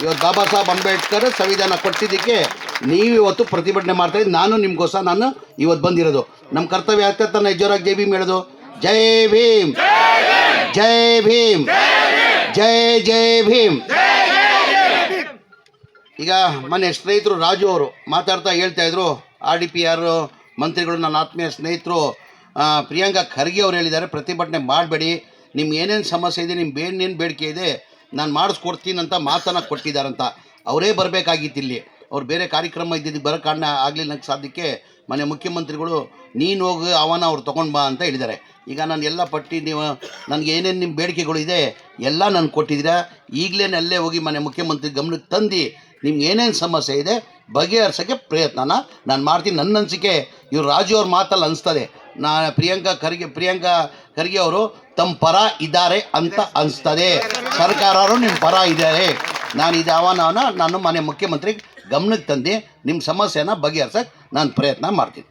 ಇವತ್ತು ಬಾಬಾ ಸಾಹೇಬ್ ಅಂಬೇಡ್ಕರ್ ಸಂವಿಧಾನ ಕೊಟ್ಟಿದ್ದಕ್ಕೆ ನೀವು ಇವತ್ತು ಪ್ರತಿಭಟನೆ ಮಾಡ್ತಾಯಿದ್ದು. ನಾನು ನಿಮಗೋಸ್ಕರ ನಾನು ಇವತ್ತು ಬಂದಿರೋದು. ನಮ್ಮ ಕರ್ತವ್ಯ ಆಗ್ತದೆ. ಜೋರಾಗಿ ಜೈ ಭೀಮ್ ಹೇಳೋದು. ಜೈ ಭೀಮ್, ಜೈ ಭೀಮ್, ಜೈ ಜೈ ಭೀಮ್. ಈಗ ಮೊನ್ನೆ ಸ್ನೇಹಿತರು ರಾಜು ಅವರು ಮಾತಾಡ್ತಾ ಹೇಳ್ತಾಯಿದ್ರು, RDPR ಮಂತ್ರಿಗಳು, ನನ್ನ ಆತ್ಮೀಯ ಸ್ನೇಹಿತರು ಪ್ರಿಯಾಂಕಾ ಖರ್ಗೆ ಅವರು ಹೇಳಿದ್ದಾರೆ, ಪ್ರತಿಭಟನೆ ಮಾಡಬೇಡಿ, ನಿಮ್ಗೆ ಏನೇನು ಸಮಸ್ಯೆ ಇದೆ, ನಿಮ್ಮ ಏನೇನು ಬೇಡಿಕೆ ಇದೆ ನಾನು ಮಾಡಿಸ್ಕೊಡ್ತೀನಿ ಅಂತ ಮಾತನ್ನು ಕೊಟ್ಟಿದ್ದಾರಂತ. ಅವರೇ ಬರಬೇಕಾಗಿತ್ತು ಇಲ್ಲಿ. ಅವ್ರು ಬೇರೆ ಕಾರ್ಯಕ್ರಮ ಇದ್ದಿದ್ದು ಬರೋ ಕಾರಣ ಆಗಲಿಲ್ಲ ಸಾಧ್ಯಕ್ಕೆ ಮನೆ ಮುಖ್ಯಮಂತ್ರಿಗಳು ನೀನು ಹೋಗಿ ಅವನ ಅವ್ರು ತೊಗೊಂಡು ಬಾ ಅಂತ ಹೇಳಿದ್ದಾರೆ. ಈಗ ನಾನು ಎಲ್ಲ ಪಟ್ಟಿ, ನೀವು ನನಗೆ ಏನೇನು ನಿಮ್ಮ ಬೇಡಿಕೆಗಳು ಇದೆ ಎಲ್ಲ ನಾನು ಕೊಟ್ಟಿದ್ದೀರಾ. ಈಗಲೇ ಅಲ್ಲೇ ಹೋಗಿ ಮನೆ ಮುಖ್ಯಮಂತ್ರಿ ಗಮನಕ್ಕೆ ತಂದು ನಿಮ್ಗೆ ಏನೇನು ಸಮಸ್ಯೆ ಇದೆ ಬಗೆಹರಿಸೋಕ್ಕೆ ಪ್ರಯತ್ನನ ನಾನು ಮಾಡ್ತೀನಿ. ನನ್ನ ಅನಿಸಿಕೆ ಇವ್ರು ರಾಜು ಅವ್ರ ಮಾತಲ್ಲಿ ಅನಿಸ್ತದೆ. ಪ್ರಿಯಾಂಕಾ ಖರ್ಗೆ ಅವರು ತಮ್ಮ ಪರ ಇದ್ದಾರೆ ಅಂತ ಅನಿಸ್ತದೆ. ಸರ್ಕಾರರು ನಿಮ್ಮ ಪರ ಇದ್ದಾರೆ. ನಾನು ಇದು ಆಹ್ವಾನವನ್ನು ನಾನು ಮನೆ ಮುಖ್ಯಮಂತ್ರಿ ಗಮನಕ್ಕೆ ತಂದು ನಿಮ್ಮ ಸಮಸ್ಯೆನ ಬಗೆಹರಿಸೋಕ್ಕೆ ನಾನು ಪ್ರಯತ್ನ ಮಾಡ್ತೀನಿ.